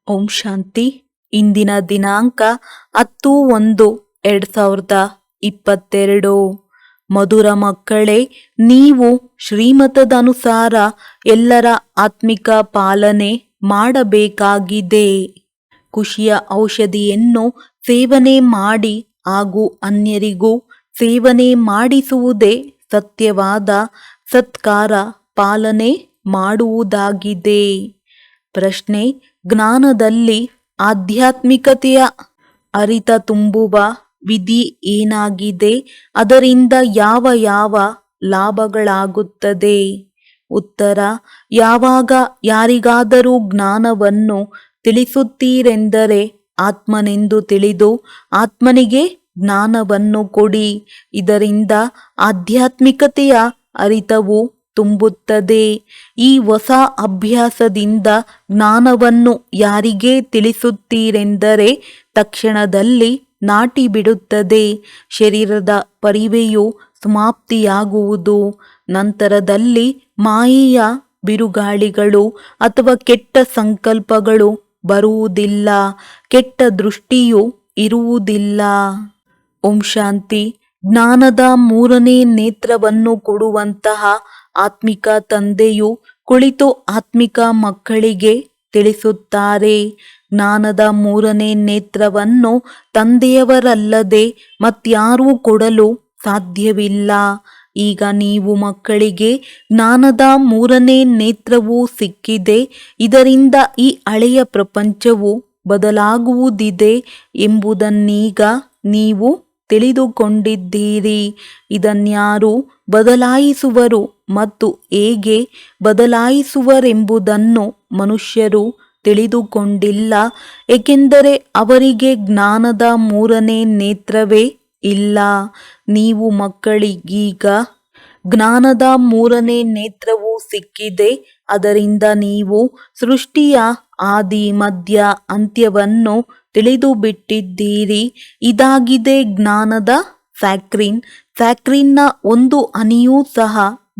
ಓಂ ಶಾಂತಿ. ಇಂದಿನ ದಿನಾಂಕ 10/1/2022. ಮಧುರ ಮಕ್ಕಳೇ, ನೀವು ಶ್ರೀಮತದನುಸಾರ ಎಲ್ಲರ ಆತ್ಮಿಕ ಪಾಲನೆ ಮಾಡಬೇಕಾಗಿದೆ. ಖುಷಿಯ ಔಷಧಿಯನ್ನು ಸೇವನೆ ಮಾಡಿ ಹಾಗೂ ಅನ್ಯರಿಗೂ ಸೇವನೆ ಮಾಡಿಸುವುದೇ ಸತ್ಯವಾದ ಸತ್ಕಾರ ಪಾಲನೆ ಮಾಡುವುದಾಗಿದೆ. ಪ್ರಶ್ನೆ: ಜ್ಞಾನದಲ್ಲಿ ಆಧ್ಯಾತ್ಮಿಕತೆಯ ಅರಿತ ತುಂಬುವ ವಿಧಿ ಏನಾಗಿದೆ? ಅದರಿಂದ ಯಾವ ಯಾವ ಲಾಭಗಳಾಗುತ್ತದೆ? ಉತ್ತರ: ಯಾವಾಗ ಯಾರಿಗಾದರೂ ಜ್ಞಾನವನ್ನು ತಿಳಿಸುತ್ತೀರೆಂದರೆ ಆತ್ಮನೆಂದು ತಿಳಿದು ಆತ್ಮನಿಗೆ ಜ್ಞಾನವನ್ನು ಕೊಡಿ. ಇದರಿಂದ ಆಧ್ಯಾತ್ಮಿಕತೆಯ ಅರಿತವು ತುಂಬುತ್ತದೆ. ಈ ಹೊಸ ಅಭ್ಯಾಸದಿಂದ ಜ್ಞಾನವನ್ನು ಯಾರಿಗೆ ತಿಳಿಸುತ್ತೀರೆಂದರೆ ತಕ್ಷಣದಲ್ಲಿ ನಾಟಿ ಬಿಡುತ್ತದೆ. ಶರೀರದ ಪರಿವೆಯು ಸಮಾಪ್ತಿಯಾಗುವುದು. ನಂತರದಲ್ಲಿ ಮಾಯೆಯ ಬಿರುಗಾಳಿಗಳು ಅಥವಾ ಕೆಟ್ಟ ಸಂಕಲ್ಪಗಳು ಬರುವುದಿಲ್ಲ. ಕೆಟ್ಟ ದೃಷ್ಟಿಯೂ ಇರುವುದಿಲ್ಲ. ಓಂ ಶಾಂತಿ. ಜ್ಞಾನದ 3ನೇ ನೇತ್ರವನ್ನು ಕೊಡುವಂತಹ ಆತ್ಮಿಕ ತಂದೆಯು ಕುಳಿತು ಆತ್ಮಿಕ ಮಕ್ಕಳಿಗೆ ತಿಳಿಸುತ್ತಾರೆ. ಜ್ಞಾನದ 3ನೇ ನೇತ್ರವನ್ನು ತಂದೆಯವರಲ್ಲದೆ ಮತ್ಯಾರೂ ಕೊಡಲು ಸಾಧ್ಯವಿಲ್ಲ. ಈಗ ನೀವು ಮಕ್ಕಳಿಗೆ ಜ್ಞಾನದ 3ನೇ ನೇತ್ರವೂ ಸಿಕ್ಕಿದೆ. ಇದರಿಂದ ಈ ಹಳೆಯ ಪ್ರಪಂಚವು ಬದಲಾಗುವುದಿದೆ ಎಂಬುದನ್ನೀಗ ನೀವು ತಿಳಿದುಕೊಂಡಿದ್ದೀರಿ. ಇದನ್ಯಾರು ಬದಲಾಯಿಸುವರು ಮತ್ತು ಹೇಗೆ ಬದಲಾಯಿಸುವರೆಂಬುದನ್ನು ಮನುಷ್ಯರು ತಿಳಿದುಕೊಂಡಿಲ್ಲ. ಏಕೆಂದರೆ ಅವರಿಗೆ ಜ್ಞಾನದ 3ನೇ ನೇತ್ರವೇ ಇಲ್ಲ. ನೀವು ಮಕ್ಕಳಿಗೀಗ ಜ್ಞಾನದ 3ನೇ ನೇತ್ರವೂ ಸಿಕ್ಕಿದೆ. ಅದರಿಂದ ನೀವು ಸೃಷ್ಟಿಯ ಆದಿ ಮಧ್ಯ ಅಂತ್ಯವನ್ನು ತಿಳಿದು ಬಿಟ್ಟಿದ್ದೀರಿ. ಇದಾಗಿದೆ ಜ್ಞಾನದ ಸ್ಯಾಕ್ರಿನ್. ಸ್ಯಾಕ್ರಿನ್ನ ಒಂದು ಹನಿಯೂ ಸಹ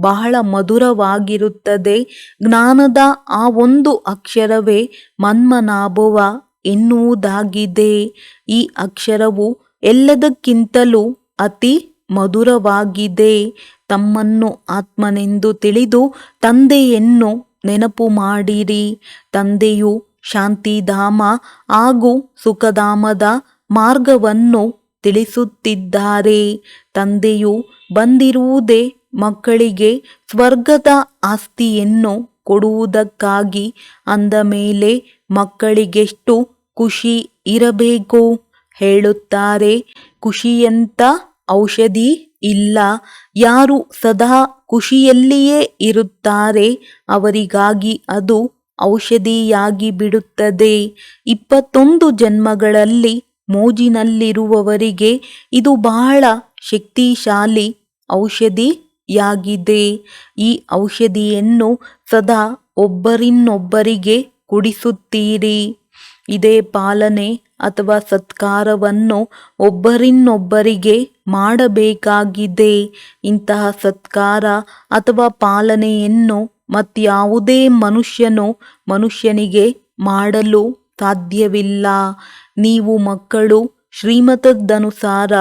ಬಹಳ ಮಧುರವಾಗಿರುತ್ತದೆ. ಜ್ಞಾನದ ಆ ಒಂದು ಅಕ್ಷರವೇ ಮನ್ಮನಾಭವ ಎನ್ನುವುದಾಗಿದೆ. ಈ ಅಕ್ಷರವು ಎಲ್ಲದಕ್ಕಿಂತಲೂ ಅತಿ ಮಧುರವಾಗಿದೆ. ತಮ್ಮನ್ನು ಆತ್ಮನೆಂದು ತಿಳಿದು ತಂದೆಯನ್ನು ನೆನಪು ಮಾಡಿರಿ. ತಂದೆಯು ಶಾಂತಿಧಾಮ ಹಾಗೂ ಸುಖಧಾಮದ ಮಾರ್ಗವನ್ನು ತಿಳಿಸುತ್ತಿದ್ದಾರೆ. ತಂದೆಯು ಬಂದಿರುವುದೇ ಮಕ್ಕಳಿಗೆ ಸ್ವರ್ಗದ ಆಸ್ತಿಯನ್ನು ಕೊಡುವುದಕ್ಕಾಗಿ. ಅಂದ ಮೇಲೆ ಮಕ್ಕಳಿಗೆಷ್ಟು ಖುಷಿ ಇರಬೇಕು? ಹೇಳುತ್ತಾರೆ, ಖುಷಿಯಂತ ಔಷಧಿ ಇಲ್ಲ. ಯಾರು ಸದಾ ಖುಷಿಯಲ್ಲಿಯೇ ಇರುತ್ತಾರೆ ಅವರಿಗಾಗಿ ಅದು ಔಷಧಿಯಾಗಿ ಬಿಡುತ್ತದೆ. 21 ಜನ್ಮಗಳಲ್ಲಿ ಮೋಜಿನಲ್ಲಿರುವವರಿಗೆ ಇದು ಬಹಳ ಶಕ್ತಿಶಾಲಿ ಔಷಧಿಯಾಗಿದೆ. ಈ ಔಷಧಿಯನ್ನು ಸದಾ ಒಬ್ಬರಿನ್ನೊಬ್ಬರಿಗೆ ಕುಡಿಸುತ್ತೀರಿ. ಇದೇ ಪಾಲನೆ ಅಥವಾ ಸತ್ಕಾರವನ್ನು ಒಬ್ಬರಿನ್ನೊಬ್ಬರಿಗೆ ಮಾಡಬೇಕಾಗಿದೆ. ಇಂತಹ ಸತ್ಕಾರ ಅಥವಾ ಪಾಲನೆಯನ್ನು ಮತ್ಯಾವುದೇ ಮನುಷ್ಯನಿಗೆ ಮಾಡಲು ಸಾಧ್ಯವಿಲ್ಲ. ನೀವು ಮಕ್ಕಳು ಶ್ರೀಮತದನುಸಾರ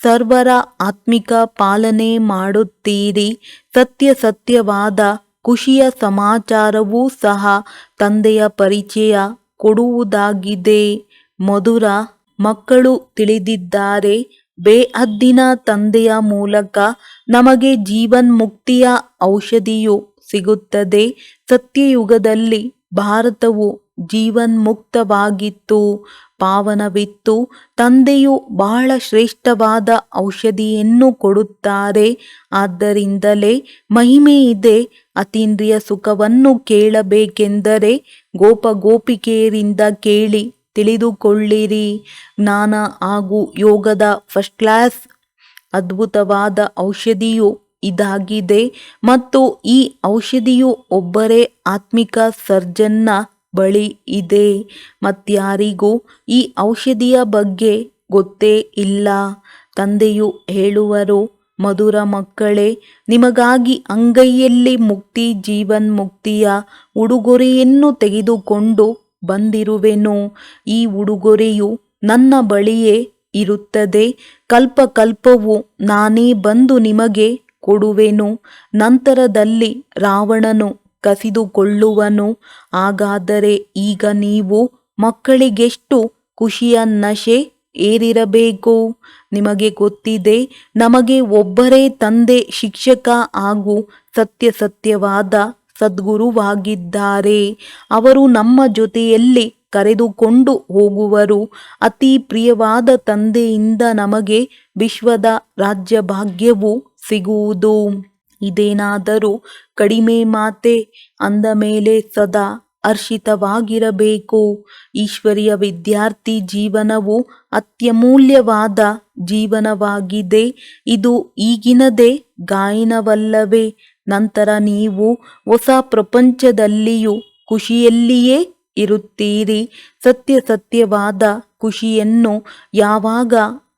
ಸರ್ವರ ಆತ್ಮಿಕ ಪಾಲನೆ ಮಾಡುತ್ತೀರಿ. ಸತ್ಯವಾದ ಖುಷಿಯ ಸಮಾಚಾರವೂ ಸಹ ತಂದೆಯ ಪರಿಚಯ ಕೊಡುವುದಾಗಿದೆ. ಮಧುರ ಮಕ್ಕಳು ತಿಳಿದಿದ್ದಾರೆ, ಬೇಹದ್ದಿನ ತಂದೆಯ ಮೂಲಕ ನಮಗೆ ಜೀವನ್ಮುಕ್ತಿಯ ಔಷಧಿಯು ಸಿಗುತ್ತದೆ. ಸತ್ಯಯುಗದಲ್ಲಿ ಭಾರತವು ಜೀವನ್ಮುಕ್ತವಾಗಿತ್ತು, ಪಾವನವಿತ್ತು. ತಂದೆಯು ಬಹಳ ಶ್ರೇಷ್ಠವಾದ ಔಷಧಿಯನ್ನು ಕೊಡುತ್ತಾರೆ. ಆದ್ದರಿಂದಲೇ ಮಹಿಮೆ ಇದೆ. ಅತೀಂದ್ರಿಯ ಸುಖವನ್ನು ಕೇಳಬೇಕೆಂದರೆ ಗೋಪಿಕೆಯರಿಂದ ಕೇಳಿ ತಿಳಿದುಕೊಳ್ಳಿರಿ. ಜ್ಞಾನ ಹಾಗೂ ಯೋಗದ ಫಸ್ಟ್ ಕ್ಲಾಸ್ ಅದ್ಭುತವಾದ ಔಷಧಿಯು ಇದಾಗಿದೆ. ಮತ್ತು ಈ ಔಷಧಿಯು ಒಬ್ಬರೇ ಆತ್ಮಿಕ ಸರ್ಜನ್ನ ಬಳಿ ಇದೆ. ಮತ್ಯಾರಿಗೂ ಈ ಔಷಧಿಯ ಬಗ್ಗೆ ಗೊತ್ತೇ ಇಲ್ಲ. ತಂದೆಯು ಹೇಳುವರು, ಮಧುರ ಮಕ್ಕಳೇ, ನಿಮಗಾಗಿ ಅಂಗೈಯಲ್ಲಿ ಮುಕ್ತಿ ಜೀವನ್ಮುಕ್ತಿಯ ಉಡುಗೊರೆಯನ್ನು ತೆಗೆದುಕೊಂಡು ಬಂದಿರುವೆನು. ಈ ಉಡುಗೊರೆಯು ನನ್ನ ಬಳಿಯೇ ಇರುತ್ತದೆ. ಕಲ್ಪಕಲ್ಪವು ನಾನೇ ಬಂದು ನಿಮಗೆ ಕೊಡುವೆನು. ನಂತರದಲ್ಲಿ ರಾವಣನು ಕಸಿದುಕೊಳ್ಳುವನು. ಹಾಗಾದರೆ ಈಗ ನೀವು ಮಕ್ಕಳಿಗೆಷ್ಟು ಖುಷಿಯ ನಶೆ ಏರಿರಬೇಕು. ನಿಮಗೆ ಗೊತ್ತಿದೆ, ನಮಗೆ ಒಬ್ಬರೇ ತಂದೆ, ಶಿಕ್ಷಕ ಹಾಗೂ ಸತ್ಯವಾದ ಸದ್ಗುರುವಾಗಿದ್ದಾರೆ. ಅವರು ನಮ್ಮ ಜೊತೆಯಲ್ಲಿ ಕರೆದುಕೊಂಡು ಹೋಗುವರು. ಅತಿ ಪ್ರಿಯವಾದ ತಂದೆಯಿಂದ ನಮಗೆ ವಿಶ್ವದ ರಾಜ್ಯಭಾಗ್ಯವು ಸಿಗುವುದು. ಇದೇನಾದರೂ ಕಡಿಮೆ ಮಾತೆ? ಅಂದ ಮೇಲೆ ಸದಾ ಹರ್ಷಿತವಾಗಿರಬೇಕು. ಈಶ್ವರಿಯ ವಿದ್ಯಾರ್ಥಿ ಜೀವನವು ಅತ್ಯಮೂಲ್ಯವಾದ ಜೀವನವಾಗಿದೆ. ಇದು ಈಗಿನದೇ ಗಾಯನವಲ್ಲವೇ? ನಂತರ ನೀವು ಹೊಸ ಪ್ರಪಂಚದಲ್ಲಿಯೂ ಖುಷಿಯಲ್ಲಿಯೇ ಇರುತ್ತೀರಿ. ಸತ್ಯವಾದ ಖುಷಿಯನ್ನು ಯಾವಾಗ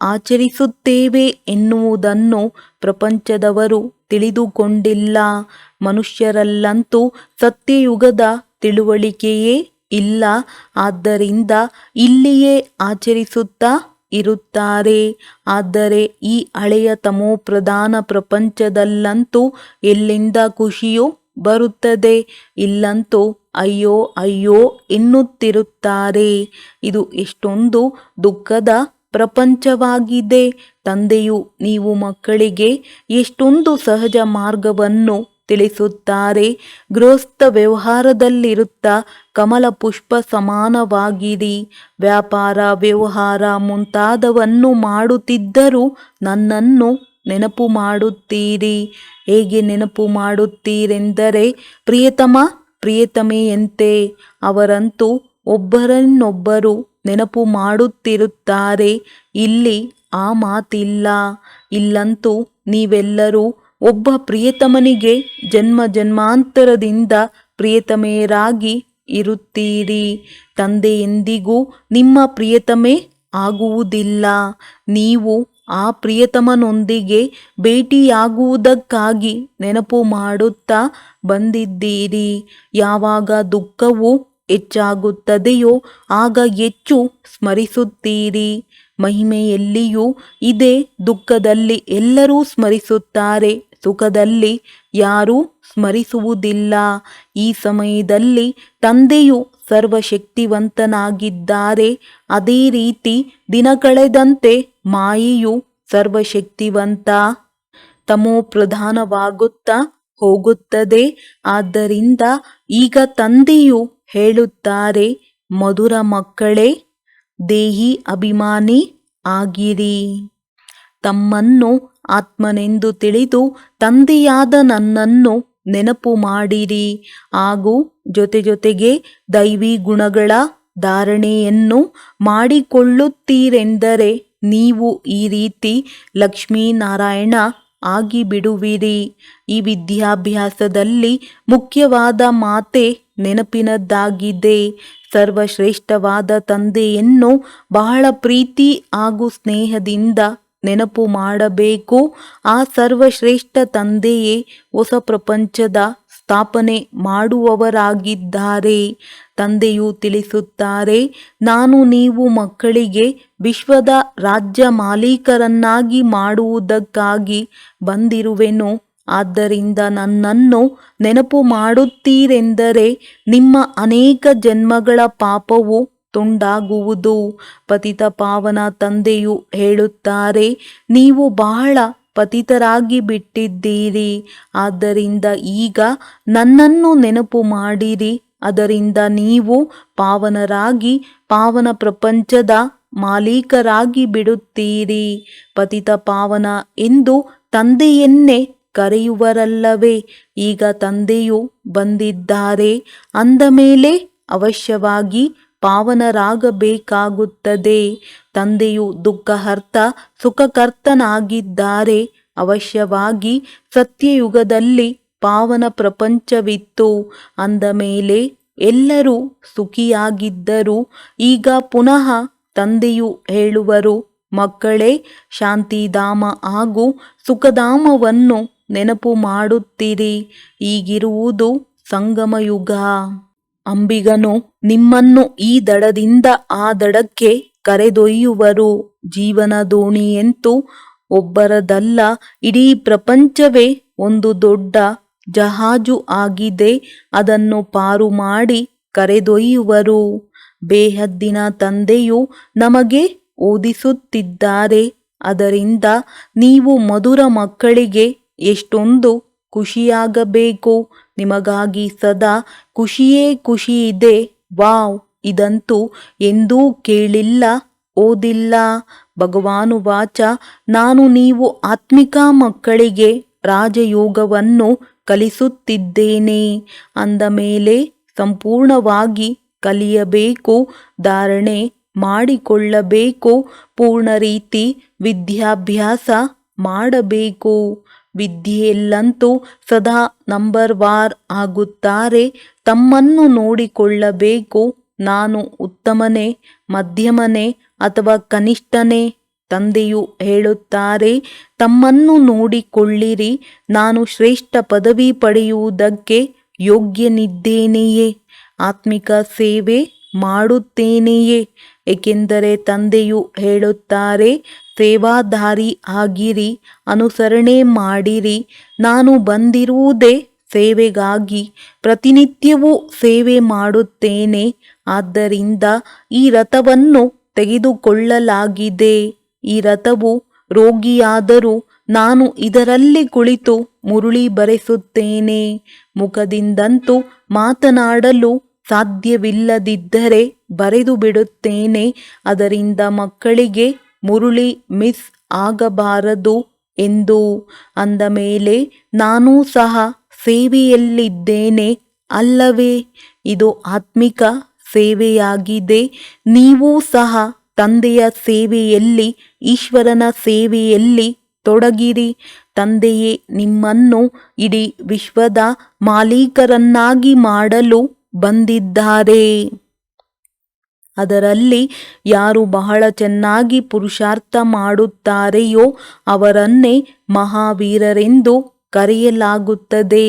ಆಚರಿಸುತ್ತೇವೆ ಎನ್ನುವುದನ್ನು ಪ್ರಪಂಚದವರು ತಿಳಿದುಕೊಂಡಿಲ್ಲ. ಮನುಷ್ಯರಲ್ಲಂತೂ ಸತ್ಯಯುಗದ ತಿಳುವಳಿಕೆಯೇ ಇಲ್ಲ. ಆದ್ದರಿಂದ ಇಲ್ಲಿಯೇ ಆಚರಿಸುತ್ತಾ ಇರುತ್ತಾರೆ. ಆದರೆ ಈ ಹಳೆಯ ತಮೋಪ್ರಧಾನ ಪ್ರಪಂಚದಲ್ಲಂತೂ ಎಲ್ಲಿಂದ ಖುಷಿಯು ಬರುತ್ತದೆ? ಇಲ್ಲಂತೂ ಅಯ್ಯೋ ಅಯ್ಯೋ ಎನ್ನುತ್ತಿರುತ್ತಾರೆ. ಇದು ಎಷ್ಟೊಂದು ದುಃಖದ ಪ್ರಪಂಚವಾಗಿದೆ. ತಂದೆಯು ನೀವು ಮಕ್ಕಳಿಗೆ ಎಷ್ಟೊಂದು ಸಹಜ ಮಾರ್ಗವನ್ನು ತಿಳಿಸುತ್ತಾರೆ. ಗೃಹಸ್ಥ ವ್ಯವಹಾರದಲ್ಲಿರುತ್ತಾ ಕಮಲ ಪುಷ್ಪ ಸಮಾನವಾಗಿರಿ. ವ್ಯಾಪಾರ, ವ್ಯವಹಾರ ಮುಂತಾದವನ್ನು ಮಾಡುತ್ತಿದ್ದರೂ ನನ್ನನ್ನು ನೆನಪು ಮಾಡುತ್ತೀರಿ. ಹೇಗೆ ನೆನಪು ಮಾಡುತ್ತೀರೆಂದರೆ ಪ್ರಿಯತಮ ಪ್ರಿಯತಮೆಯಂತೆ. ಅವರಂತೂ ಒಬ್ಬರನ್ನೊಬ್ಬರು ನೆನಪು ಮಾಡುತ್ತಿರುತ್ತಾರೆ. ಇಲ್ಲಿ ಆ ಮಾತಿಲ್ಲ. ಇಲ್ಲಂತೂ ನೀವೆಲ್ಲರೂ ಒಬ್ಬ ಪ್ರಿಯತಮನಿಗೆ ಜನ್ಮ ಜನ್ಮಾಂತರದಿಂದ ಪ್ರಿಯತಮೆಯರಾಗಿ ಇರುತ್ತೀರಿ. ತಂದೆ ಎಂದಿಗೂ ನಿಮ್ಮ ಪ್ರಿಯತಮೆ ಆಗುವುದಿಲ್ಲ. ನೀವು ಆ ಪ್ರಿಯತಮನೊಂದಿಗೆ ಭೇಟಿಯಾಗುವುದಕ್ಕಾಗಿ ನೆನಪು ಮಾಡುತ್ತಾ ಬಂದಿದ್ದೀರಿ. ಯಾವಾಗ ದುಃಖವು ಹೆಚ್ಚಾಗುತ್ತದೆಯೋ ಆಗ ಹೆಚ್ಚು ಸ್ಮರಿಸುತ್ತೀರಿ. ಮಹಿಮೆಯಲ್ಲಿಯೂ ಇದೆ. ದುಃಖದಲ್ಲಿ ಎಲ್ಲರೂ ಸ್ಮರಿಸುತ್ತಾರೆ, ಸುಖದಲ್ಲಿ ಯಾರೂ ಸ್ಮರಿಸುವುದಿಲ್ಲ. ಈ ಸಮಯದಲ್ಲಿ ತಂದೆಯು ಸರ್ವಶಕ್ತಿವಂತನಾಗಿದ್ದಾರೆ. ಅದೇ ರೀತಿ ದಿನ ಕಳೆದಂತೆ ಮಾಯೆಯು ಸರ್ವಶಕ್ತಿವಂತ ತಮೋಪ್ರಧಾನವಾಗುತ್ತಾ ಹೋಗುತ್ತದೆ. ಆದ್ದರಿಂದ ಈಗ ತಂದೆಯು ಹೇಳುತ್ತಾರೆ, ಮಧುರ ಮಕ್ಕಳೇ, ದೇಹಿ ಅಭಿಮಾನಿ ಆಗಿರಿ. ತಮ್ಮನ್ನು ಆತ್ಮನೆಂದು ತಿಳಿದು ತಂದೆಯಾದ ನನ್ನನ್ನು ನೆನಪು ಮಾಡಿರಿ. ಹಾಗೂ ಜೊತೆಗೆ ದೈವಿ ಗುಣಗಳ ಧಾರಣೆಯನ್ನು ಮಾಡಿಕೊಳ್ಳುತ್ತೀರೆಂದರೆ ನೀವು ಈ ರೀತಿ ಲಕ್ಷ್ಮೀನಾರಾಯಣ ಆಗಿಬಿಡುವಿರಿ. ಈ ವಿದ್ಯಾಭ್ಯಾಸದಲ್ಲಿ ಮುಖ್ಯವಾದ ಮಾತೆ ನೆನಪಿನದ್ದಾಗಿದೆ. ಸರ್ವಶ್ರೇಷ್ಠವಾದ ತಂದೆಯನ್ನು ಬಹಳ ಪ್ರೀತಿ ಹಾಗೂ ಸ್ನೇಹದಿಂದ ನೆನಪು ಮಾಡಬೇಕು. ಆ ಸರ್ವಶ್ರೇಷ್ಠ ತಂದೆಯೇ ಹೊಸ ಪ್ರಪಂಚದ ಸ್ಥಾಪನೆ ಮಾಡುವವರಾಗಿದ್ದಾರೆ. ತಂದೆಯು ತಿಳಿಸುತ್ತಾರೆ, ನಾನು ನೀವು ಮಕ್ಕಳಿಗೆ ವಿಶ್ವದ ರಾಜ್ಯ ಮಾಲೀಕರನ್ನಾಗಿ ಮಾಡುವುದಕ್ಕಾಗಿ ಬಂದಿರುವೆನು. ಆದ್ದರಿಂದ ನನ್ನನ್ನು ನೆನಪು ಮಾಡುತ್ತೀರೆಂದರೆ ನಿಮ್ಮ ಅನೇಕ ಜನ್ಮಗಳ ಪಾಪವು ತುಂಡಾಗುವುದು. ಪತಿತ ಪಾವನ ತಂದೆಯು ಹೇಳುತ್ತಾರೆ, ನೀವು ಬಹಳ ಪತಿತರಾಗಿ ಬಿಟ್ಟಿದ್ದೀರಿ. ಆದ್ದರಿಂದ ಈಗ ನನ್ನನ್ನು ನೆನಪು ಮಾಡಿರಿ. ಅದರಿಂದ ನೀವು ಪಾವನರಾಗಿ ಪಾವನ ಪ್ರಪಂಚದ ಮಾಲೀಕರಾಗಿ ಬಿಡುತ್ತೀರಿ. ಪತಿತ ಪಾವನ ಎಂದು ತಂದೆಯನ್ನೇ ಕರೆಯುವರಲ್ಲವೇ? ಈಗ ತಂದೆಯು ಬಂದಿದ್ದಾರೆ ಅಂದ ಮೇಲೆ ಅವಶ್ಯವಾಗಿ ಪಾವನರಾಗಬೇಕಾಗುತ್ತದೆ. ತಂದೆಯು ದುಃಖಹರ್ತ ಸುಖಕರ್ತನಾಗಿದ್ದಾರೆ. ಅವಶ್ಯವಾಗಿ ಸತ್ಯಯುಗದಲ್ಲಿ ಪಾವನ ಪ್ರಪಂಚವಿತ್ತು. ಅಂದ ಮೇಲೆ ಎಲ್ಲರೂ ಸುಖಿಯಾಗಿದ್ದರು. ಈಗ ಪುನಃ ತಂದೆಯು ಹೇಳುವರು, ಮಕ್ಕಳೇ, ಶಾಂತಿಧಾಮ ಹಾಗೂ ಸುಖಧಾಮವನ್ನು ನೆನಪು ಮಾಡುತ್ತೀರಿ. ಈಗಿರುವುದು ಸಂಗಮಯುಗ. ಅಂಬಿಗನು ನಿಮ್ಮನ್ನು ಈ ದಡದಿಂದ ಆ ದಡಕ್ಕೆ ಕರೆದೊಯ್ಯುವರು. ಜೀವನ ದೋಣಿಯಂತೂ ಒಬ್ಬರದಲ್ಲ, ಇಡೀ ಪ್ರಪಂಚವೇ ಒಂದು ದೊಡ್ಡ ಜಹಾಜು ಆಗಿದೆ. ಅದನ್ನು ಪಾರು ಮಾಡಿ ಕರೆದೊಯ್ಯುವರು. ಬೇಹದ್ದಿನ ತಂದೆಯು ನಮಗೆ ಓದಿಸುತ್ತಿದ್ದಾರೆ. ಅದರಿಂದ ನೀವು ಮಧುರ ಮಕ್ಕಳಿಗೆ ಎಷ್ಟೊಂದು ಖುಷಿಯಾಗಬೇಕು. ನಿಮಗಾಗಿ ಸದಾ ಖುಷಿಯೇ ಖುಷಿಯಿದೆ. ವಾವ್, ಇದಂತೂ ಎಂದೂ ಕೇಳಿಲ್ಲ, ಓದಿಲ್ಲ. ಭಗವಾನುವಾಚ, ನಾನು ನೀವು ಆತ್ಮಿಕ ಮಕ್ಕಳಿಗೆ ರಾಜಯೋಗವನ್ನು ಕಲಿಸುತ್ತಿದ್ದೇನೆ. ಅಂದ ಮೇಲೆ ಸಂಪೂರ್ಣವಾಗಿ ಕಲಿಯಬೇಕು, ಧಾರಣೆ ಮಾಡಿಕೊಳ್ಳಬೇಕು, ಪೂರ್ಣ ರೀತಿ ವಿದ್ಯಾಭ್ಯಾಸ ಮಾಡಬೇಕು. ವಿದ್ಯೆಯಲ್ಲಂತೂ ಸದಾ ನಂಬರ್ ಆಗುತ್ತಾರೆ. ತಮ್ಮನ್ನು ನೋಡಿಕೊಳ್ಳಬೇಕು. ನಾನು ಉತ್ತಮನೇ, ಮಧ್ಯಮನೇ ಅಥವಾ ಕನಿಷ್ಠನೇ? ತಂದೆಯು ಹೇಳುತ್ತಾರೆ, ತಮ್ಮನ್ನು ನೋಡಿಕೊಳ್ಳಿರಿ. ನಾನು ಶ್ರೇಷ್ಠ ಪದವಿ ಪಡೆಯುವುದಕ್ಕೆ ಯೋಗ್ಯನಿದ್ದೇನೆಯೇ? ಆತ್ಮಿಕ ಸೇವೆ ಮಾಡುತ್ತೇನೆಯೇ? ಏಕೆಂದರೆ ತಂದೆಯು ಹೇಳುತ್ತಾರೆ, ಸೇವಾದಾರಿ ಆಗಿರಿ, ಅನುಸರಣೆ ಮಾಡಿರಿ. ನಾನು ಬಂದಿರುವುದೇ ಸೇವೆಗಾಗಿ. ಪ್ರತಿನಿತ್ಯವೂ ಸೇವೆ ಮಾಡುತ್ತೇನೆ. ಆದ್ದರಿಂದ ಈ ರಥವನ್ನು ತೆಗೆದುಕೊಳ್ಳಲಾಗಿದೆ. ಈ ರಥವು ರೋಗಿಯಾದರೂ ನಾನು ಇದರಲ್ಲಿ ಕುಳಿತು ಮುರುಳಿ ಬರೆಸುತ್ತೇನೆ. ಮುಖದಿಂದಂತೂ ಮಾತನಾಡಲು ಸಾಧ್ಯವಿಲ್ಲದಿದ್ದರೆ ಬರೆದು ಬಿಡುತ್ತೇನೆ. ಅದರಿಂದ ಮಕ್ಕಳಿಗೆ ಮುರುಳಿ ಮಿಸ್ ಆಗಬಾರದು ಎಂದು. ಅಂದ ಮೇಲೆ ನಾನೂ ಸಹ ಸೇವೆಯಲ್ಲಿದ್ದೇನೆ ಅಲ್ಲವೇ? ಇದು ಆತ್ಮಿಕ ಸೇವೆಯಾಗಿದೆ. ನೀವೂ ಸಹ ತಂದೆಯ ಸೇವೆಯಲ್ಲಿ, ಈಶ್ವರನ ಸೇವೆಯಲ್ಲಿ ತೊಡಗಿರಿ. ತಂದೆಯೇ ನಿಮ್ಮನ್ನು ಇಡೀ ವಿಶ್ವದ ಮಾಲೀಕರನ್ನಾಗಿ ಮಾಡಲು ಬಂದಿದ್ದಾರೆ. ಅದರಲ್ಲಿ ಯಾರು ಬಹಳ ಚೆನ್ನಾಗಿ ಪುರುಷಾರ್ಥ ಮಾಡುತ್ತಾರೆಯೋ ಅವರನ್ನೇ ಮಹಾವೀರರೆಂದು ಕರೆಯಲಾಗುತ್ತದೆ.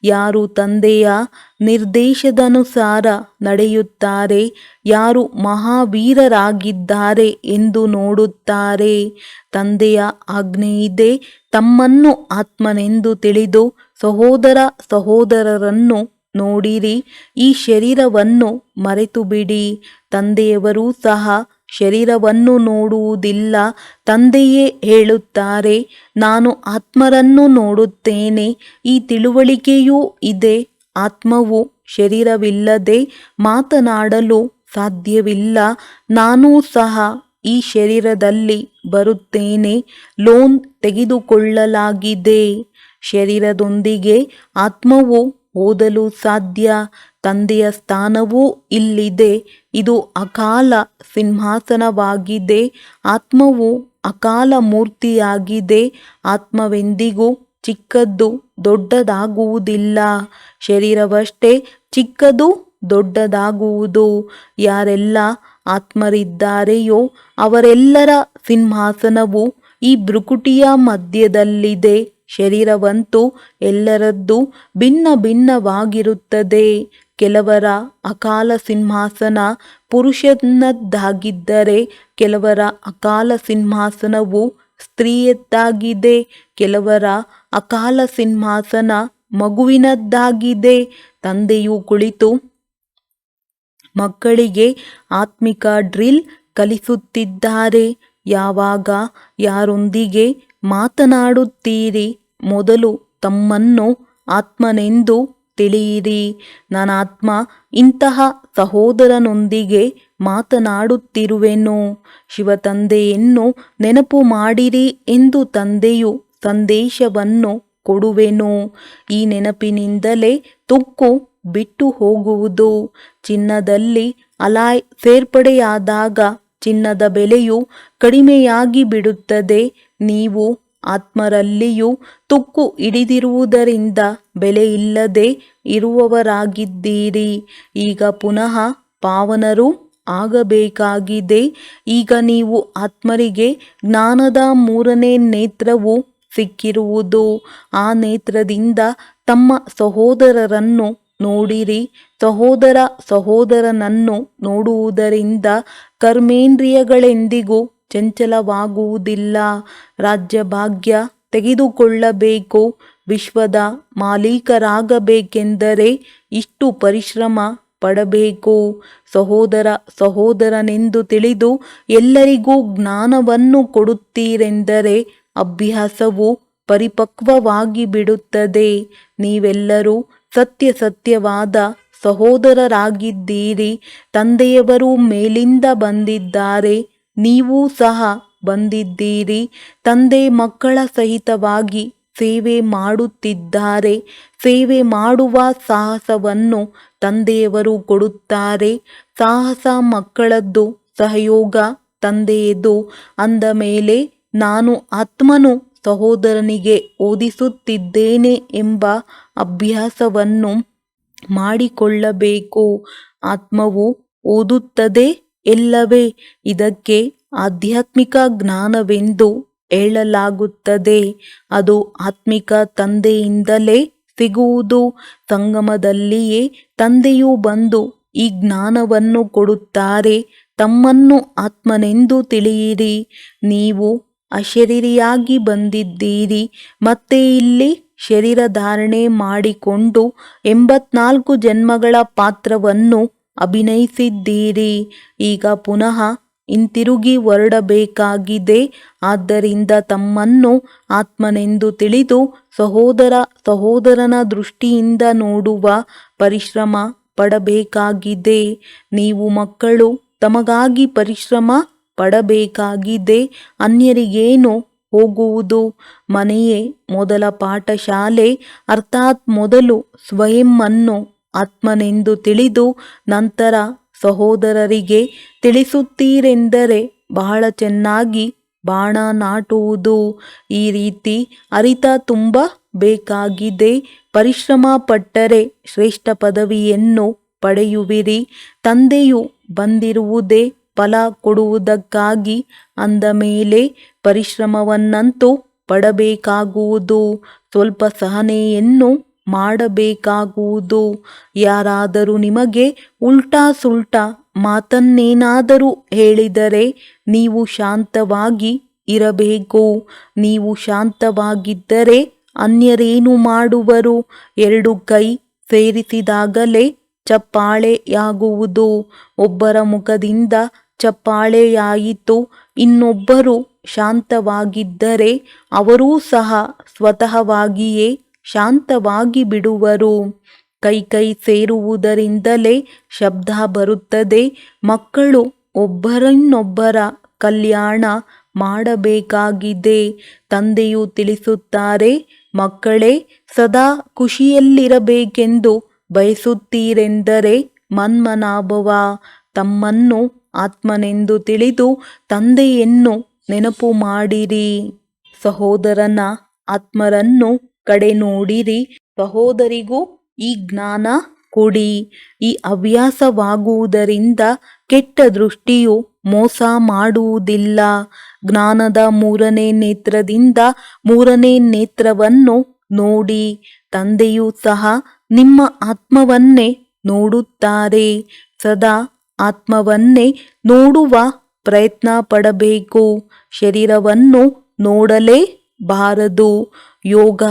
ಯಾರು ತಂದೆಯ ನಿರ್ದೇಶದನುಸಾರ ನಡೆಯುತ್ತಾರೆ, ಯಾರು ಮಹಾವೀರರಾಗಿದ್ದಾರೆ ಎಂದು ನೋಡುತ್ತಾರೆ. ತಂದೆಯ ಆಜ್ಞೆಯಿದೆ, ತಮ್ಮನ್ನು ಆತ್ಮನೆಂದು ತಿಳಿದು ಸಹೋದರ ಸಹೋದರರನ್ನು ನೋಡಿರಿ. ಈ ಶರೀರವನ್ನು ಮರೆತು ಬಿಡಿ. ತಂದೆಯವರೂ ಸಹ ಶರೀರವನ್ನು ನೋಡುವುದಿಲ್ಲ. ತಂದೆಯೇ ಹೇಳುತ್ತಾರೆ, ನಾನು ಆತ್ಮರನ್ನು ನೋಡುತ್ತೇನೆ. ಈ ತಿಳುವಳಿಕೆಯೂ ಇದೆ. ಆತ್ಮವು ಶರೀರವಿಲ್ಲದೆ ಮಾತನಾಡಲು ಸಾಧ್ಯವಿಲ್ಲ. ನಾನೂ ಸಹ ಈ ಶರೀರದಲ್ಲಿ ಬರುತ್ತೇನೆ. ಲೋನ್ ತೆಗೆದುಕೊಳ್ಳಲಾಗಿದೆ. ಶರೀರದೊಂದಿಗೆ ಆತ್ಮವು ಓದಲು ಸಾಧ್ಯ. ತಂದೆಯ ಸ್ಥಾನವೂ ಇಲ್ಲಿದೆ. ಇದು ಅಕಾಲ ಸಿಂಹಾಸನವಾಗಿದೆ. ಆತ್ಮವು ಅಕಾಲ ಮೂರ್ತಿಯಾಗಿದೆ. ಆತ್ಮವೆಂದಿಗೂ ಚಿಕ್ಕದ್ದು ದೊಡ್ಡದಾಗುವುದಿಲ್ಲ. ಶರೀರವಷ್ಟೇ ಚಿಕ್ಕದು ದೊಡ್ಡದಾಗುವುದು. ಯಾರೆಲ್ಲ ಆತ್ಮರಿದ್ದಾರೆಯೋ ಅವರೆಲ್ಲರ ಸಿಂಹಾಸನವು ಈ ಭ್ರುಕುಟಿಯ ಮಧ್ಯದಲ್ಲಿದೆ. ಶರೀರವಂತೂ ಎಲ್ಲರದ್ದು ಭಿನ್ನ ಭಿನ್ನವಾಗಿರುತ್ತದೆ. ಕೆಲವರ ಅಕಾಲ ಸಿಂಹಾಸನ ಪುರುಷನದ್ದಾಗಿದ್ದರೆ ಕೆಲವರ ಅಕಾಲ ಸಿಂಹಾಸನವು ಸ್ತ್ರೀಯದ್ದಾಗಿದೆ. ಕೆಲವರ ಅಕಾಲ ಸಿಂಹಾಸನ ಮಗುವಿನದ್ದಾಗಿದೆ. ತಂದೆಯು ಕುಳಿತು ಮಕ್ಕಳಿಗೆ ಆತ್ಮಿಕ ಡ್ರಿಲ್ ಕಲಿಸುತ್ತಿದ್ದಾರೆ. ಯಾವಾಗ ಯಾರೊಂದಿಗೆ ಮಾತನಾಡುತ್ತೀರಿ, ಮೊದಲು ತಮ್ಮನ್ನು ಆತ್ಮನೆಂದು ತಿಳಿಯಿರಿ. ನಾನಾತ್ಮ ಇಂತಹ ಸಹೋದರನೊಂದಿಗೆ ಮಾತನಾಡುತ್ತಿರುವೆನು. ಶಿವತಂದೆಯನ್ನು ನೆನಪು ಮಾಡಿರಿ ಎಂದು ತಂದೆಯು ಸಂದೇಶವನ್ನು ಕೊಡುವೆನು. ಈ ನೆನಪಿನಿಂದಲೇ ತುಕ್ಕು ಬಿಟ್ಟು ಹೋಗುವುದು. ಚಿನ್ನದಲ್ಲಿ ಅಲಾಯ್ ಸೇರ್ಪಡೆಯಾದಾಗ ಚಿನ್ನದ ಬೆಲೆಯು ಕಡಿಮೆಯಾಗಿ ಬಿಡುತ್ತದೆ. ನೀವು ಆತ್ಮರಲ್ಲಿಯೂ ತುಕ್ಕು ಹಿಡಿದಿರುವುದರಿಂದ ಬೆಲೆಯಿಲ್ಲದೆ ಇರುವವರಾಗಿದ್ದೀರಿ. ಈಗ ಪುನಃ ಪಾವನರು ಆಗಬೇಕಾಗಿದೆ. ಈಗ ನೀವು ಆತ್ಮರಿಗೆ ಜ್ಞಾನದ 3ನೇ ನೇತ್ರವು ಸಿಕ್ಕಿರುವುದು. ಆ ನೇತ್ರದಿಂದ ತಮ್ಮ ಸಹೋದರರನ್ನು ನೋಡಿರಿ. ಸಹೋದರನನ್ನು ನೋಡುವುದರಿಂದ ಕರ್ಮೇಂದ್ರಿಯಗಳೆಂದಿಗೂ ಚಂಚಲವಾಗುವುದಿಲ್ಲ. ರಾಜ್ಯಭಾಗ್ಯ ತೆಗೆದುಕೊಳ್ಳಬೇಕು, ವಿಶ್ವದ ಮಾಲೀಕರಾಗಬೇಕೆಂದರೆ ಇಷ್ಟು ಪರಿಶ್ರಮ ಪಡಬೇಕು. ಸಹೋದರನೆಂದು ತಿಳಿದು ಎಲ್ಲರಿಗೂ ಜ್ಞಾನವನ್ನು ಕೊಡುತ್ತೀರೆಂದರೆ ಅಭ್ಯಾಸವು ಪರಿಪಕ್ವವಾಗಿ ಬಿಡುತ್ತದೆ. ನೀವೆಲ್ಲರೂ ಸತ್ಯವಾದ ಸಹೋದರರಾಗಿದ್ದೀರಿ. ತಂದೆಯವರು ಮೇಲಿಂದ ಬಂದಿದ್ದಾರೆ, ನೀವೂ ಸಹ ಬಂದಿದ್ದೀರಿ. ತಂದೆ ಮಕ್ಕಳ ಸಹಿತವಾಗಿ ಸೇವೆ ಮಾಡುತ್ತಿದ್ದಾರೆ. ಸೇವೆ ಮಾಡುವ ಸಾಹಸವನ್ನು ತಂದೆಯವರು ಕೊಡುತ್ತಾರೆ. ಸಾಹಸ ಮಕ್ಕಳದ್ದು, ಸಹಯೋಗ ತಂದೆಯದು. ಅಂದ ಮೇಲೆ ನಾನು ಆತ್ಮನು ಸಹೋದರನಿಗೆ ಓದಿಸುತ್ತಿದ್ದೇನೆ ಎಂಬ ಅಭ್ಯಾಸವನ್ನು ಮಾಡಿಕೊಳ್ಳಬೇಕು. ಆತ್ಮವು ಓದುತ್ತದೆ ಎಲ್ಲವೇ. ಇದಕ್ಕೆ ಆಧ್ಯಾತ್ಮಿಕ ಜ್ಞಾನವೆಂದು ಹೇಳಲಾಗುತ್ತದೆ. ಅದು ಆತ್ಮಿಕ ತಂದೆಯಿಂದಲೇ ಸಿಗುವುದು. ಸಂಗಮದಲ್ಲಿಯೇ ತಂದೆಯು ಬಂದು ಈ ಜ್ಞಾನವನ್ನು ಕೊಡುತ್ತಾರೆ. ತಮ್ಮನ್ನು ಆತ್ಮನೆಂದು ತಿಳಿಯಿರಿ. ನೀವು ಅಶರೀರಿಯಾಗಿ ಬಂದಿದ್ದೀರಿ, ಮತ್ತೆ ಇಲ್ಲಿ ಶರೀರ ಧಾರಣೆ ಮಾಡಿಕೊಂಡು 84 ಜನ್ಮಗಳ ಪಾತ್ರವನ್ನು ಅಭಿನಯಿಸಿದ್ದೀರಿ. ಈಗ ಪುನಃ ಹಿಂತಿರುಗಿ ಹೊರಡಬೇಕಾಗಿದೆ. ಆದ್ದರಿಂದ ತಮ್ಮನ್ನು ಆತ್ಮನೆಂದು ತಿಳಿದು ಸಹೋದರನ ದೃಷ್ಟಿಯಿಂದ ನೋಡುವ ಪರಿಶ್ರಮ ಪಡಬೇಕಾಗಿದೆ. ನೀವು ಮಕ್ಕಳು ತಮಗಾಗಿ ಪರಿಶ್ರಮ ಪಡಬೇಕಾಗಿದೆ. ಅನ್ಯರಿಗೇನು ಹೋಗುವುದು? ಮನೆಯೇ ಮೊದಲ ಪಾಠಶಾಲೆ. ಅರ್ಥಾತ್ ಮೊದಲು ಸ್ವಯಂವನ್ನು ಆತ್ಮನೆಂದು ತಿಳಿದು ನಂತರ ಸಹೋದರರಿಗೆ ತಿಳಿಸುತ್ತೀರೆಂದರೆ ಬಹಳ ಚೆನ್ನಾಗಿ ಬಾಣ ನಾಟುವುದು. ಈ ರೀತಿ ಅರಿತ ತುಂಬ ಬೇಕಾಗಿದೆ. ಪರಿಶ್ರಮ ಪಟ್ಟರೆ ಶ್ರೇಷ್ಠ ಪದವಿಯನ್ನು ಪಡೆಯುವಿರಿ. ತಂದೆಯು ಬಂದಿರುವುದೇ ಫಲ ಕೊಡುವುದಕ್ಕಾಗಿ. ಅಂದ ಮೇಲೆ ಪರಿಶ್ರಮವನ್ನಂತೂ ಪಡಬೇಕಾಗುವುದು. ಸ್ವಲ್ಪ ಸಹನೆಯನ್ನು ಮಾಡಬೇಕಾಗುವುದು. ಯಾರಾದರೂ ನಿಮಗೆ ಉಲ್ಟಾ ಸುಲ್ಟಾ ಮಾತನ್ನೇನಾದರೂ ಹೇಳಿದರೆ ನೀವು ಶಾಂತವಾಗಿ ಇರಬೇಕು. ನೀವು ಶಾಂತವಾಗಿದ್ದರೆ ಅನ್ಯರೇನು ಮಾಡುವರು? 2 ಕೈ ಸೇರಿಸಿದಾಗಲೇ ಚಪ್ಪಾಳೆಯಾಗುವುದು. ಒಬ್ಬರ ಮುಖದಿಂದ ಚಪ್ಪಾಳೆಯಾಯಿತು. ಇನ್ನೊಬ್ಬರು ಶಾಂತವಾಗಿದ್ದರೆ ಅವರೂ ಸಹ ಸ್ವತಃವಾಗಿಯೇ ಶಾಂತವಾಗಿ ಬಿಡುವರು. ಕೈ ಸೇರುವುದರಿಂದಲೇ ಶಬ್ದ ಬರುತ್ತದೆ. ಮಕ್ಕಳು ಒಬ್ಬರನ್ನೊಬ್ಬರ ಕಲ್ಯಾಣ ಮಾಡಬೇಕಾಗಿದೆ. ತಂದೆಯು ತಿಳಿಸುತ್ತಾರೆ, ಮಕ್ಕಳೇ, ಸದಾ ಖುಷಿಯಲ್ಲಿರಬೇಕೆಂದು ಬಯಸುತ್ತೀರೆಂದರೆ ಮನ್ಮನಾಭವ. ತಮ್ಮನ್ನು ಆತ್ಮನೆಂದು ತಿಳಿದು ತಂದೆಯನ್ನು ನೆನಪು ಮಾಡಿರಿ. ಸಹೋದರನ ಆತ್ಮರನ್ನು ಕಡೆ ನೋಡಿರಿ. ಸಹೋದರಿಗೂ ಈ ಜ್ಞಾನ ಕೊಡಿ. ಈ ಹವ್ಯಾಸವಾಗುವುದರಿಂದ ಕೆಟ್ಟ ದೃಷ್ಟಿಯು ಮೋಸ ಮಾಡುವುದಿಲ್ಲ. ಜ್ಞಾನದ 3ನೇ ನೇತ್ರದಿಂದ 3ನೇ ನೇತ್ರವನ್ನು ನೋಡಿ. ತಂದೆಯೂ ಸಹ ನಿಮ್ಮ ಆತ್ಮವನ್ನೇ ನೋಡುತ್ತಾರೆ. ಸದಾ ಆತ್ಮವನ್ನೇ ನೋಡುವ ಪ್ರಯತ್ನ ಪಡಬೇಕು. ಶರೀರವನ್ನು ನೋಡಲೇಬಾರದು. ಯೋಗ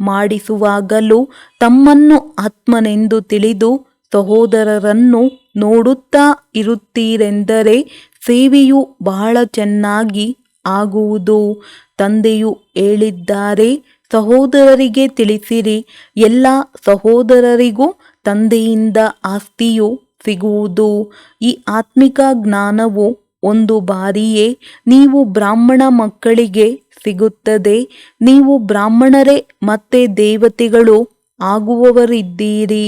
ಮಾಡಿಸುವಾಗಲೂ ತಮ್ಮನ್ನು ಆತ್ಮನೆಂದು ತಿಳಿದು ಸಹೋದರರನ್ನು ನೋಡುತ್ತಾ ಇರುತ್ತೀರೆಂದರೆ ಸೇವೆಯು ಬಹಳ ಚೆನ್ನಾಗಿ ಆಗುವುದು. ತಂದೆಯು ಹೇಳಿದ್ದಾರೆ, ಸಹೋದರರಿಗೆ ತಿಳಿಸಿರಿ. ಎಲ್ಲ ಸಹೋದರರಿಗೂ ತಂದೆಯಿಂದ ಆಸ್ತಿಯು ಸಿಗುವುದು. ಈ ಆತ್ಮಿಕ ಜ್ಞಾನವು ಒಂದು ಬಾರಿಯೇ ನೀವು ಬ್ರಾಹ್ಮಣ ಮಕ್ಕಳಿಗೆ ಸಿಗುತ್ತದೆ. ನೀವು ಬ್ರಾಹ್ಮಣರೇ ಮತ್ತೆ ದೇವತೆಗಳು ಆಗುವವರಿದ್ದೀರಿ.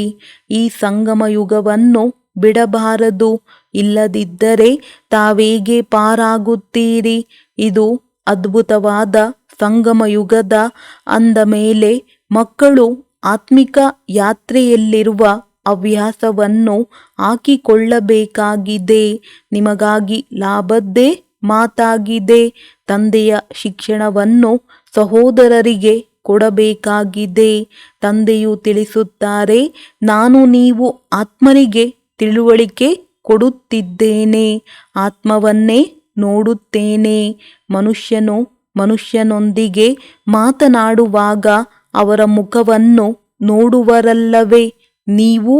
ಈ ಸಂಗಮ ಯುಗವನ್ನು ಬಿಡಬಾರದು. ಇಲ್ಲದಿದ್ದರೆ ತಾವೇಗೆ ಪಾರಾಗುತ್ತೀರಿ? ಇದು ಅದ್ಭುತವಾದ ಸಂಗಮ ಯುಗದ. ಅಂದ ಮೇಲೆ ಮಕ್ಕಳು ಆತ್ಮಿಕ ಯಾತ್ರೆಯಲ್ಲಿರುವ ಹವ್ಯಾಸವನ್ನು ಹಾಕಿಕೊಳ್ಳಬೇಕಾಗಿದೆ. ನಿಮಗಾಗಿ ಲಾಭದ್ದೇ ಮಾತಾಗಿದೆ. ತಂದೆಯ ಶಿಕ್ಷಣವನ್ನು ಸಹೋದರರಿಗೆ ಕೊಡಬೇಕಾಗಿದೆ. ತಂದೆಯು ತಿಳಿಸುತ್ತಾರೆ, ನಾನು ನೀವು ಆತ್ಮರಿಗೆ ತಿಳುವಳಿಕೆ ಕೊಡುತ್ತಿದ್ದೇನೆ, ಆತ್ಮವನ್ನೇ ನೋಡುತ್ತೇನೆ. ಮನುಷ್ಯನು ಮನುಷ್ಯನೊಂದಿಗೆ ಮಾತನಾಡುವಾಗ ಅವರ ಮುಖವನ್ನು ನೋಡುವರಲ್ಲವೇ? ನೀವು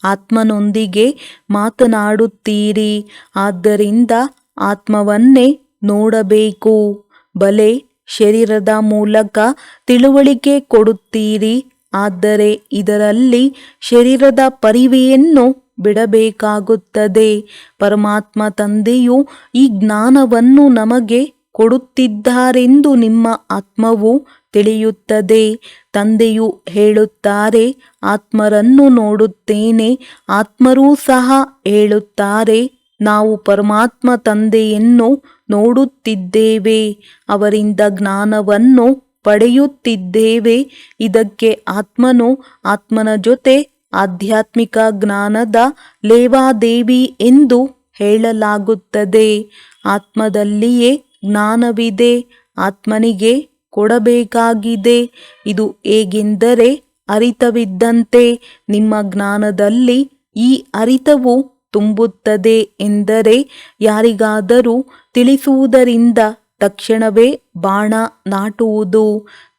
ಆತ್ಮನೊಂದಿಗೆ ಮಾತನಾಡುತ್ತೀರಿ, ಆದ್ದರಿಂದ ಆತ್ಮವನ್ನೇ ನೋಡಬೇಕು. ಬಲೆ ಶರೀರದ ಮೂಲಕ ತಿಳುವಳಿಕೆ ಕೊಡುತ್ತೀರಿ, ಆದರೆ ಇದರಲ್ಲಿ ಶರೀರದ ಪರಿವೆಯನ್ನು ಬಿಡಬೇಕಾಗುತ್ತದೆ. ಪರಮಾತ್ಮ ತಂದೆಯು ಈ ಜ್ಞಾನವನ್ನು ನಮಗೆ ಕೊಡುತ್ತಿದ್ದಾರೆಂದು ನಿಮ್ಮ ಆತ್ಮವು ತಿಳಿಯುತ್ತದೆ. ತಂದೆಯು ಹೇಳುತ್ತಾರೆ, ಆತ್ಮರನ್ನು ನೋಡುತ್ತೇನೆ. ಆತ್ಮರೂ ಸಹ ಹೇಳುತ್ತಾರೆ, ನಾವು ಪರಮಾತ್ಮ ತಂದೆಯನ್ನು ನೋಡುತ್ತಿದ್ದೇವೆ, ಅವರಿಂದ ಜ್ಞಾನವನ್ನು ಪಡೆಯುತ್ತಿದ್ದೇವೆ. ಇದಕ್ಕೆ ಆತ್ಮನು ಆತ್ಮನ ಜೊತೆ ಆಧ್ಯಾತ್ಮಿಕ ಜ್ಞಾನದ ಲೇವಾದೇವಿ ಎಂದು ಹೇಳಲಾಗುತ್ತದೆ. ಆತ್ಮದಲ್ಲಿಯೇ ಜ್ಞಾನವಿದೆ, ಆತ್ಮನಿಗೆ ಕೊಡಬೇಕಾಗಿದೆ. ಇದು ಹೇಗೆಂದರೆ ಅರಿತವಿದ್ದಂತೆ. ನಿಮ್ಮ ಜ್ಞಾನದಲ್ಲಿ ಈ ಅರಿತವು ತುಂಬುತ್ತದೆ ಎಂದರೆ ಯಾರಿಗಾದರೂ ತಿಳಿಸುವುದರಿಂದ ತಕ್ಷಣವೇ ಬಾಣ ನಾಟುವುದು.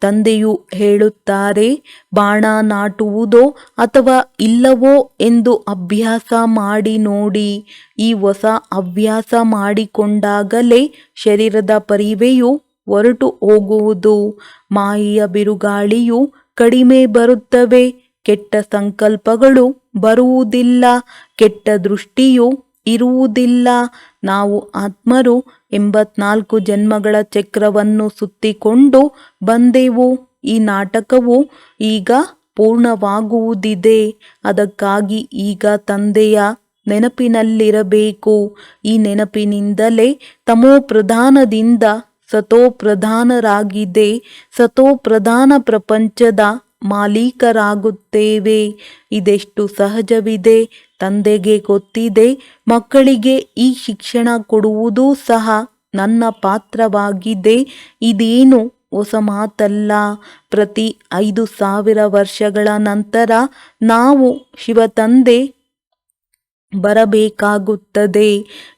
ತಂದೆಯು ಹೇಳುತ್ತಾರೆ, ಬಾಣ ನಾಟುವುದೋ ಅಥವಾ ಇಲ್ಲವೋ ಎಂದು ಅಭ್ಯಾಸ ಮಾಡಿ ನೋಡಿ. ಈ ಹೊಸ ಅಭ್ಯಾಸ ಮಾಡಿಕೊಂಡಾಗಲೇ ಶರೀರದ ಪರಿವೆಯು ಹೊರಟು ಹೋಗುವುದು. ಮಾಯೆಯ ಬಿರುಗಾಳಿಯು ಕಡಿಮೆ ಬರುತ್ತವೆ. ಕೆಟ್ಟ ಸಂಕಲ್ಪಗಳು ಬರುವುದಿಲ್ಲ, ಕೆಟ್ಟ ದೃಷ್ಟಿಯು ಇರುವುದಿಲ್ಲ. ನಾವು ಆತ್ಮರು 84 ಜನ್ಮಗಳ ಚಕ್ರವನ್ನು ಸುತ್ತಿಕೊಂಡು ಬಂದೆವು. ಈ ನಾಟಕವು ಈಗ ಪೂರ್ಣವಾಗುವುದಿದೆ. ಅದಕ್ಕಾಗಿ ಈಗ ತಂದೆಯ ನೆನಪಿನಲ್ಲಿರಬೇಕು. ಈ ನೆನಪಿನಿಂದಲೇ ತಮೋ ಪ್ರಧಾನದಿಂದ ಸತೋ ಪ್ರಧಾನರಾಗಿದೆ. ಸತೋ ಪ್ರಧಾನ ಪ್ರಪಂಚದ ಮಾಲೀಕರಾಗುತ್ತೇವೆ. ಇದೆಷ್ಟು ಸಹಜವಿದೆ. ತಂದೆಗೆ ಗೊತ್ತಿದೆ. ಮಕ್ಕಳಿಗೆ ಈ ಶಿಕ್ಷಣ ಕೊಡುವುದೂ ಸಹ ನನ್ನ ಪಾತ್ರವಾಗಿದೆ. ಇದೇನು ಹೊಸ ಮಾತಲ್ಲ. ಪ್ರತಿ 5000 ವರ್ಷಗಳ ನಂತರ ನಾವು ಶಿವತಂದೆ ಬರಬೇಕಾಗುತ್ತದೆ.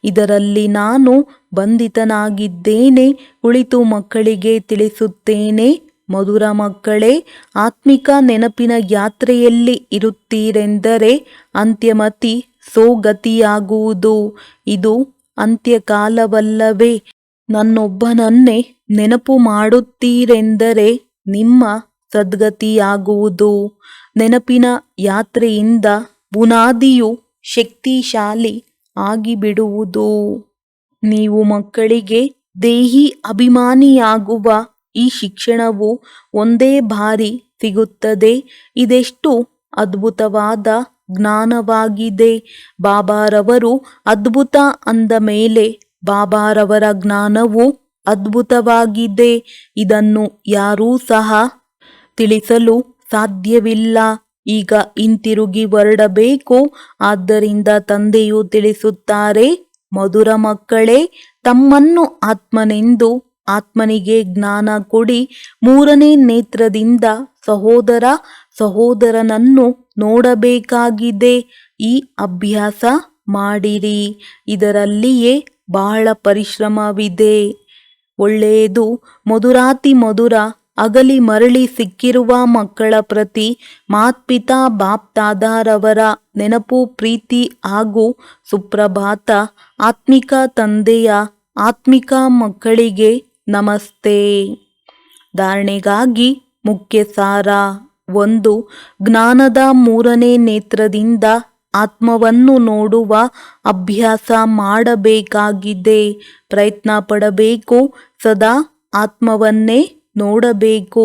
ಇದರಲ್ಲಿ ನಾನು ಬಂಧಿತನಾಗಿದ್ದೇನೆ. ಕುಳಿತು ಮಕ್ಕಳಿಗೆ ತಿಳಿಸುತ್ತೇನೆ, ಮಧುರ ಮಕ್ಕಳೇ, ಆತ್ಮಿಕ ನೆನಪಿನ ಯಾತ್ರೆಯಲ್ಲಿ ಇರುತ್ತೀರೆಂದರೆ ಅಂತ್ಯಮತಿ ಸೋಗತಿಯಾಗುವುದು. ಇದು ಅಂತ್ಯಕಾಲವಲ್ಲವೇ? ನನ್ನೊಬ್ಬನನ್ನೇ ನೆನಪು ಮಾಡುತ್ತೀರೆಂದರೆ ನಿಮ್ಮ ಸದ್ಗತಿಯಾಗುವುದು. ನೆನಪಿನ ಯಾತ್ರೆಯಿಂದ ಬುನಾದಿಯು ಶಕ್ತಿಶಾಲಿ ಆಗಿಬಿಡುವುದು. ನೀವು ಮಕ್ಕಳಿಗೆ ದೇಹಿ ಅಭಿಮಾನಿಯಾಗುವ ಈ ಶಿಕ್ಷಣವು ಒಂದೇ ಬಾರಿ ಸಿಗುತ್ತದೆ. ಇದೆಷ್ಟು ಅದ್ಭುತವಾದ ಜ್ಞಾನವಾಗಿದೆ. ಬಾಬಾರವರು ಅದ್ಭುತ ಅಂದ ಮೇಲೆ ಬಾಬಾರವರ ಜ್ಞಾನವು ಅದ್ಭುತವಾಗಿದೆ. ಇದನ್ನು ಯಾರೂ ಸಹ ತಿಳಿಸಲು ಸಾಧ್ಯವಿಲ್ಲ. ಈಗ ಹಿಂತಿರುಗಿ ಹೊರಡಬೇಕು. ಆದ್ದರಿಂದ ತಂದೆಯು ತಿಳಿಸುತ್ತಾರೆ, ಮಧುರ ಮಕ್ಕಳೇ, ತಮ್ಮನ್ನು ಆತ್ಮನೆಂದು ಆತ್ಮನಿಗೆ ಜ್ಞಾನ ಕೊಡಿ. 3ನೇ ನೇತ್ರದಿಂದ ಸಹೋದರ ಸಹೋದರನನ್ನು ನೋಡಬೇಕಾಗಿದೆ. ಈ ಅಭ್ಯಾಸ ಮಾಡಿರಿ. ಇದರಲ್ಲಿಯೇ ಬಹಳ ಪರಿಶ್ರಮವಿದೆ. ಒಳ್ಳೆಯದು. ಮಧುರಾತಿ ಮಧುರ ಅಗಲಿ ಮರಳಿ ಸಿಕ್ಕಿರುವ ಮಕ್ಕಳ ಪ್ರತಿ ಮಾತ್ಪಿತಾ ಬಾಪ್ದಾದಾರವರ ನೆನಪು, ಪ್ರೀತಿ ಹಾಗೂ ಸುಪ್ರಭಾತ. ಆತ್ಮಿಕ ತಂದೆಯ ಆತ್ಮಿಕ ಮಕ್ಕಳಿಗೆ ನಮಸ್ತೆ. ಧಾರಣೆಗಾಗಿ ಮುಖ್ಯ ಸಾರ. 1. ಜ್ಞಾನದ 3ನೇ ನೇತ್ರದಿಂದ ಆತ್ಮವನ್ನು ನೋಡುವ ಅಭ್ಯಾಸ ಮಾಡಬೇಕಾಗಿದೆ. ಪ್ರಯತ್ನ ಪಡಬೇಕು. ಸದಾ ಆತ್ಮವನ್ನೇ ನೋಡಬೇಕು,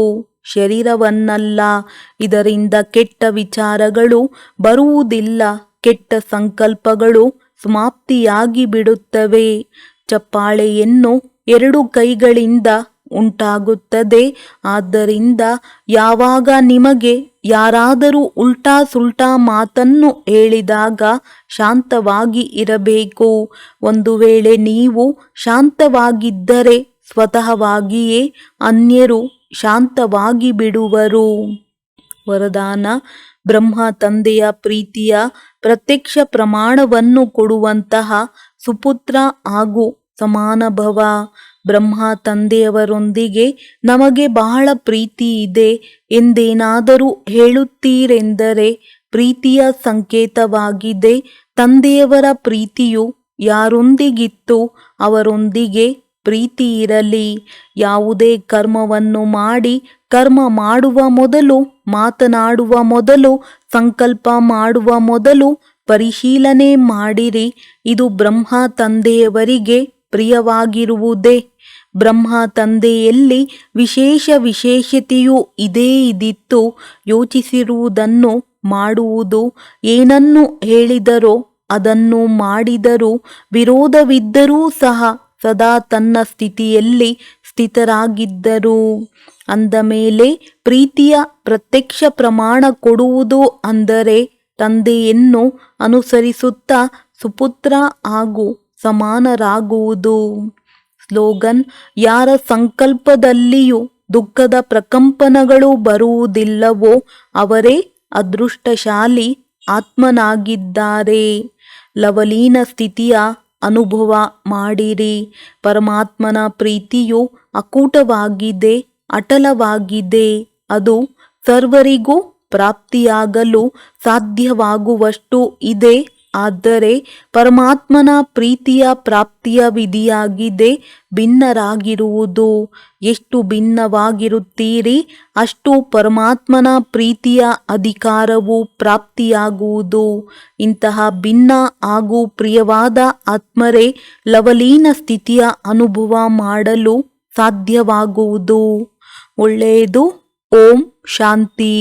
ಶರೀರವನ್ನಲ್ಲ. ಇದರಿಂದ ಕೆಟ್ಟ ವಿಚಾರಗಳು ಬರುವುದಿಲ್ಲ. ಕೆಟ್ಟ ಸಂಕಲ್ಪಗಳು ಸಮಾಪ್ತಿಯಾಗಿ ಬಿಡುತ್ತವೆ. ಚಪ್ಪಾಳೆಯನ್ನು 2 ಕೈಗಳಿಂದ ಉಂಟಾಗುತ್ತದೆ. ಆದ್ದರಿಂದ ಯಾವಾಗ ನಿಮಗೆ ಯಾರಾದರೂ ಉಲ್ಟಾ ಸುಲ್ಟಾ ಮಾತನ್ನು ಹೇಳಿದಾಗ ಶಾಂತವಾಗಿ ಇರಬೇಕು. ಒಂದು ವೇಳೆ ನೀವು ಶಾಂತವಾಗಿದ್ದರೆ ಸ್ವತಃವಾಗಿಯೇ ಅನ್ಯರು ಶಾಂತವಾಗಿ ಬಿಡುವರು. ವರದಾನ: ಬ್ರಹ್ಮ ತಂದೆಯ ಪ್ರೀತಿಯ ಪ್ರತ್ಯಕ್ಷ ಪ್ರಮಾಣವನ್ನು ಕೊಡುವಂತಹ ಸುಪುತ್ರ ಹಾಗೂ ಸಮಾನಭವ. ಬ್ರಹ್ಮ ತಂದೆಯವರೊಂದಿಗೆ ನಮಗೆ ಬಹಳ ಪ್ರೀತಿ ಇದೆ ಎಂದೇನಾದರೂ ಹೇಳುತ್ತೀರೆಂದರೆ ಪ್ರೀತಿಯ ಸಂಕೇತವಾಗಿದೆ. ತಂದೆಯವರ ಪ್ರೀತಿಯು ಯಾರೊಂದಿಗಿತ್ತು ಅವರೊಂದಿಗೆ ಪ್ರೀತಿ ಇರಲಿ. ಯಾವುದೇ ಕರ್ಮವನ್ನು ಮಾಡಿ ಕರ್ಮ ಮಾಡುವ ಮೊದಲು, ಮಾತನಾಡುವ ಮೊದಲು, ಸಂಕಲ್ಪ ಮಾಡುವ ಮೊದಲು ಪರಿಶೀಲನೆ ಮಾಡಿರಿ. ಇದು ಬ್ರಹ್ಮ ತಂದೆಯವರಿಗೆ ಪ್ರಿಯವಾಗಿರುವುದೇ? ಬ್ರಹ್ಮ ತಂದೆಯಲ್ಲಿ ವಿಶೇಷತೆಯೂ ಇದೇ ಇದ್ದಿತ್ತು. ಯೋಚಿಸಿರುವುದನ್ನು ಮಾಡುವುದು, ಏನನ್ನು ಹೇಳಿದರೋ ಅದನ್ನು ಮಾಡಿದರೂ, ವಿರೋಧವಿದ್ದರೂ ಸಹ ಸದಾ ತನ್ನ ಸ್ಥಿತಿಯಲ್ಲಿ ಸ್ಥಿತರಾಗಿದ್ದರು. ಅಂದ ಮೇಲೆ ಪ್ರೀತಿಯ ಪ್ರತ್ಯಕ್ಷ ಪ್ರಮಾಣ ಕೊಡುವುದು ಅಂದರೆ ತಂದೆಯನ್ನು ಅನುಸರಿಸುತ್ತಾ ಸುಪುತ್ರ ಹಾಗೂ ಸಮಾನರಾಗುವುದು. ಸ್ಲೋಗನ್: ಯಾರ ಸಂಕಲ್ಪದಲ್ಲಿಯೂ ದುಃಖದ ಪ್ರಕಂಪನಗಳು ಬರುವುದಿಲ್ಲವೋ ಅವರೇ ಅದೃಷ್ಟಶಾಲಿ ಆತ್ಮನಾಗಿದ್ದಾರೆ. ಲವಲೀನ ಸ್ಥಿತಿಯ ಅನುಭವ ಮಾಡಿರಿ. ಪರಮಾತ್ಮನ ಪ್ರೀತಿಯು ಅಕೂಟವಾಗಿದೆ, ಅಟಲವಾಗಿದೆ. ಅದು ಸರ್ವರಿಗೂ ಪ್ರಾಪ್ತಿಯಾಗಲು ಸಾಧ್ಯವಾಗುವಷ್ಟು ಇದೆ. ಆದರೆ ಪರಮಾತ್ಮನ ಪ್ರೀತಿಯ ಪ್ರಾಪ್ತಿಯ ವಿಧಿಯಾಗಿದೆ ಭಿನ್ನರಾಗಿರುವುದು. ಎಷ್ಟು ಭಿನ್ನವಾಗಿರುತ್ತೀರಿ ಅಷ್ಟು ಪರಮಾತ್ಮನ ಪ್ರೀತಿಯ ಅಧಿಕಾರವು ಪ್ರಾಪ್ತಿಯಾಗುವುದು. ಇಂತಹ ಭಿನ್ನ ಹಾಗೂ ಪ್ರಿಯವಾದ ಆತ್ಮರೇ ಲವಲೀನ ಸ್ಥಿತಿಯ ಅನುಭವ ಮಾಡಲು ಸಾಧ್ಯವಾಗುವುದು. ಒಳ್ಳೆಯದು. ಓಂ ಶಾಂತಿ.